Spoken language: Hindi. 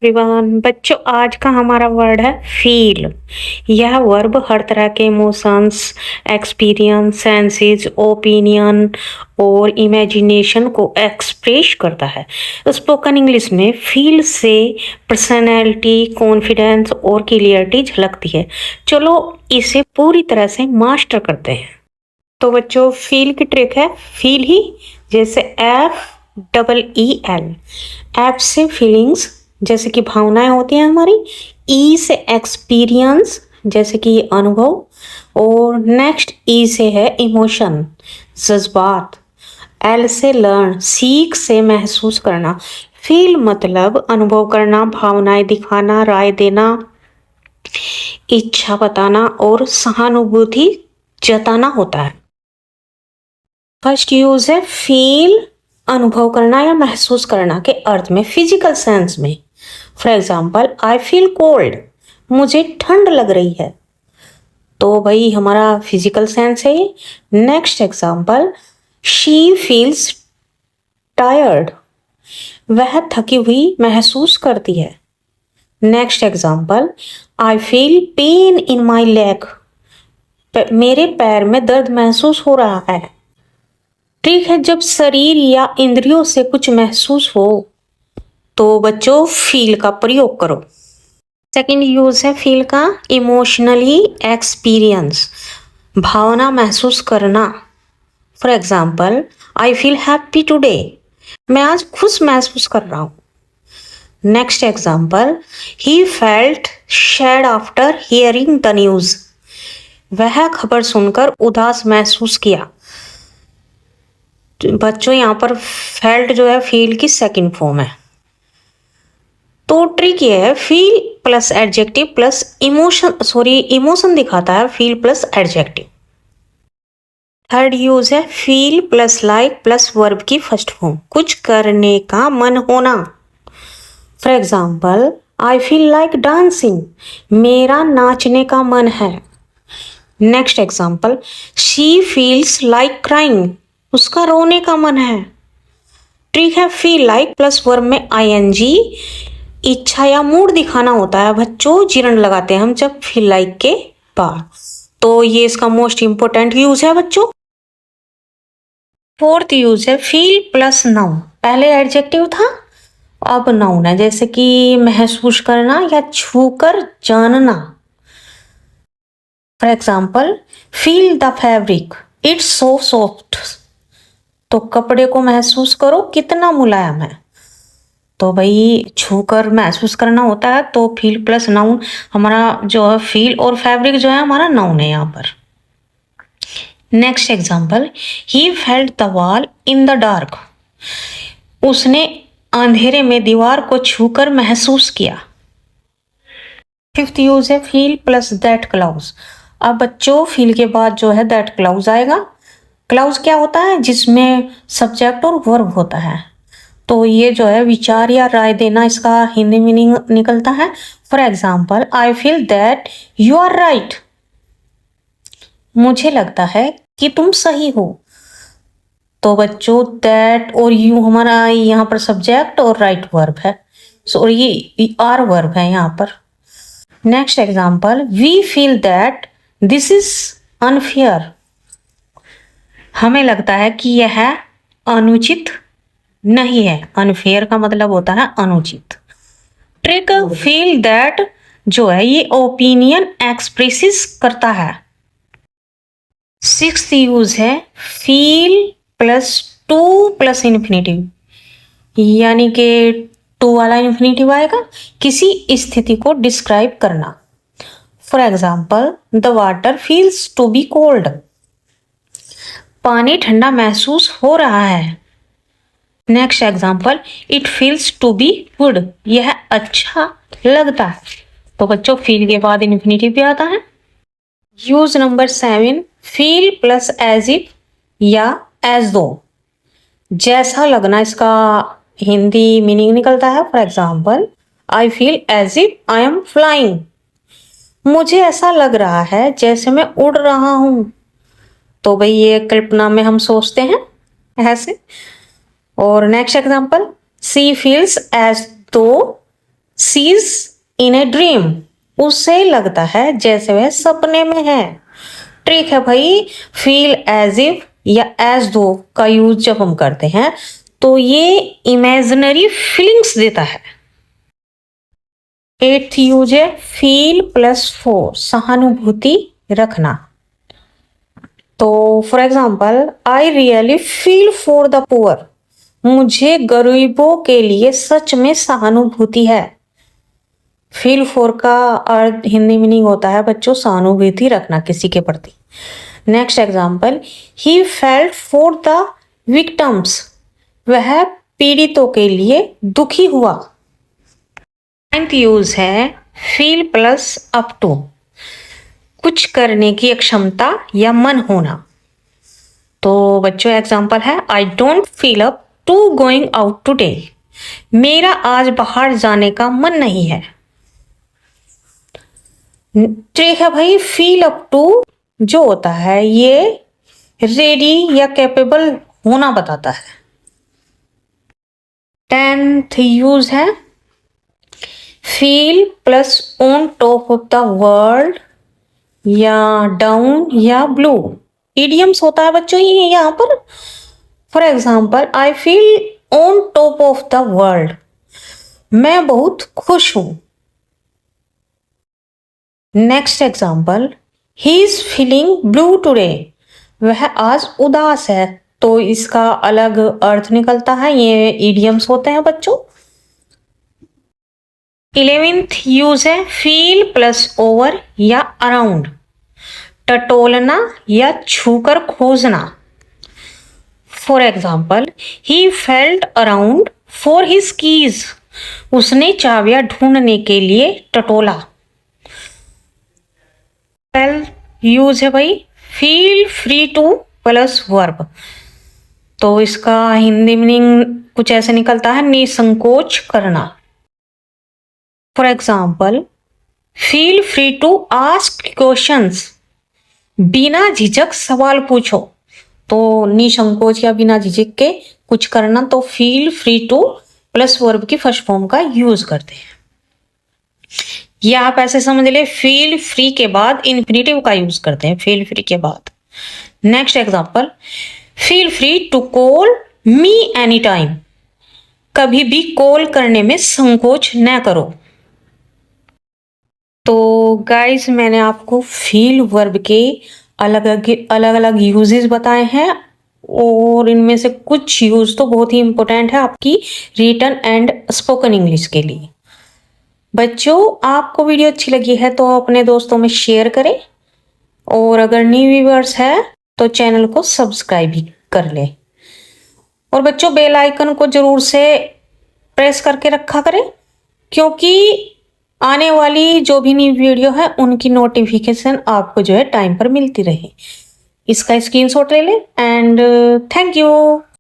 एवरीवन बच्चों, आज का हमारा वर्ड है फील। यह वर्ब हर तरह के इमोशंस, एक्सपीरियंस, सेंसेस, ओपिनियन और इमेजिनेशन को एक्सप्रेस करता है। स्पोकन इंग्लिश में फील से पर्सनैलिटी, कॉन्फिडेंस और क्लियरिटी झलकती है। चलो इसे पूरी तरह से मास्टर करते हैं। तो बच्चों, फील की ट्रिक है फील ही, जैसे FEEL। एफ से फीलिंग्स, जैसे कि भावनाएं होती हैं हमारी। ई से एक्सपीरियंस, जैसे कि अनुभव। और नेक्स्ट ई से है इमोशन, जज्बात। एल से लर्न, सीख से महसूस करना। फील मतलब अनुभव करना, भावनाएं दिखाना, राय देना, इच्छा बताना और सहानुभूति जताना होता है। फर्स्ट यूज है फील, अनुभव करना या महसूस करना के अर्थ में, फिजिकल सेंस में। For example, I feel cold, मुझे ठंड लग रही है। तो भाई हमारा फिजिकल सेंस है ये। Next example, she feels tired, वह थकी हुई महसूस करती है। Next example, I feel pain in my leg, मेरे पैर में दर्द महसूस हो रहा है। ठीक है, जब शरीर या इंद्रियों से कुछ महसूस हो तो बच्चों फील का प्रयोग करो। सेकंड यूज है फील का, इमोशनली एक्सपीरियंस, भावना महसूस करना। For example, I feel happy today, मैं आज खुश महसूस कर रहा हूं। Next example, he felt sad after hearing the news, वह खबर सुनकर उदास महसूस किया। बच्चों यहाँ पर फेल्ट जो है फील की सेकंड फॉर्म है। तो ट्रिक ये है, feel plus adjective plus emotion दिखाता है, feel plus adjective. Third use है feel plus like plus verb की फर्स्ट फॉर्म, कुछ करने का मन होना। For example, I feel like dancing, मेरा नाचने का मन है। Next example, she feels like crying, उसका रोने का मन है। ट्रिक है, फील लाइक प्लस वर्ब में ING, इच्छा या मूड दिखाना होता है बच्चों, जिरन लगाते हैं हम जब फील लाइक के बाद। तो ये इसका मोस्ट इंपोर्टेंट यूज है बच्चों। फोर्थ यूज है फील प्लस नाउन, पहले एडजेक्टिव था अब नाउन है, जैसे कि महसूस करना या छूकर जानना। For example, feel the fabric, it's so soft, तो कपड़े को महसूस करो कितना मुलायम है। तो भाई छूकर महसूस करना होता है, तो फील प्लस नाउन हमारा जो है, फील और फैब्रिक जो है हमारा नाउन है यहाँ पर। Next example, he felt the wall in the dark, उसने अंधेरे में दीवार को छूकर महसूस किया। फिफ्थ यूज है फील प्लस दैट क्लाउज। अब बच्चों फील के बाद जो है दैट क्लाउज आएगा। क्लाउज क्या होता है, जिसमें सब्जेक्ट और वर्ब होता है। तो ये जो है विचार या राय देना, इसका हिंदी मीनिंग निकलता है। For example, I feel that you are right, मुझे लगता है कि तुम सही हो। तो बच्चों दैट और यू हमारा यहाँ पर सब्जेक्ट और राइट वर्ब है, सो ये आर वर्ब है यहाँ पर। Next example, we feel that this is unfair, हमें लगता है कि यह अनुचित नहीं है। अनफेयर का मतलब होता है अनुचित। ट्रिक, फील दैट जो है ये ओपिनियन एक्सप्रेसिस करता है। सिक्स्थ यूज है feel plus two plus infinitive, यानी कि टू वाला इन्फिनेटिव आएगा, किसी स्थिति को डिस्क्राइब करना। For example, the water feels to be cold, पानी ठंडा महसूस हो रहा है। Next example, it feels to be good, यह अच्छा लगता है। तो बच्चों फील के बाद इन्फिनेटिव भी आता है। Use number 7, feel plus as if या एज दो, जैसा लगना, इसका हिंदी मीनिंग निकलता है। For example, I feel as if I am flying, मुझे ऐसा लग रहा है जैसे मैं उड़ रहा हूं। तो भाई ये कल्पना में हम सोचते हैं ऐसे। और नेक्स्ट एग्जाम्पल, सी फील्स एज दो सीज इन ए ड्रीम, उसे लगता है जैसे वह सपने में है। ट्रिक है भाई, फील एज इफ या एज दो का यूज जब हम करते हैं तो ये इमेजिनरी फीलिंग्स देता है। 8th यूज है फील प्लस फोर, सहानुभूति रखना। तो for example, I really feel for the poor, मुझे गरीबों के लिए सच में सहानुभूति है। फील फॉर का अर्थ हिंदी मीनिंग होता है बच्चों सहानुभूति रखना किसी के प्रति। Next example, he felt for the victims, वह पीड़ितों के लिए दुखी हुआ। 9th यूज है फील प्लस अप टू, कुछ करने की क्षमता या मन होना। तो बच्चों एग्जाम्पल है, I don't feel up to going out today, मेरा आज बाहर जाने का मन नहीं है। ट्रिक है भाई, फील अप टू जो होता है ये रेडी या कैपेबल होना बताता है। 10th यूज है feel plus on top of the world या डाउन या ब्लू, इडियम्स होता है बच्चों ये यहाँ पर। For example, I feel on top of the world, मैं बहुत खुश हूं। Next example, he is feeling blue today, वह आज उदास है। तो इसका अलग अर्थ निकलता है, ये इडियम्स होते हैं बच्चों। 11th यूज है फील प्लस ओवर या अराउंड, टटोलना या छूकर खोजना। For example, he felt around for his keys, उसने चाबियां ढूंढने के लिए टटोला। 12th यूज है भाई feel free two plus verb, तो इसका हिंदी मीनिंग कुछ ऐसे निकलता है निसंकोच करना। For example, feel free to ask questions, बिना झिझक सवाल पूछो। तो निसंकोच या बिना झिझक के कुछ करना, तो feel free two plus verb की फर्स्ट फॉर्म का यूज करते हैं। या आप ऐसे समझ ले, फील फ्री के बाद इन्फिनेटिव का यूज करते हैं, फील फ्री के बाद। Next example, feel free to call me any time, कभी भी कॉल करने में संकोच न करो। तो गाइस, मैंने आपको फील वर्ब के अलग अलग यूजेस बताए हैं और इनमें से कुछ यूज तो बहुत ही इंपॉर्टेंट है आपकी रिटन एंड स्पोकन इंग्लिश के लिए। बच्चों, आपको वीडियो अच्छी लगी है तो अपने दोस्तों में शेयर करें और अगर न्यू व्यूअर्स है तो चैनल को सब्सक्राइब भी कर ले। और बच्चों, बेल आइकन को जरूर से प्रेस करके रखा करें, क्योंकि आने वाली जो भी न्यू वीडियो है उनकी नोटिफिकेशन आपको जो है टाइम पर मिलती रहे। इसका स्क्रीनशॉट ले लें एंड थैंक यू।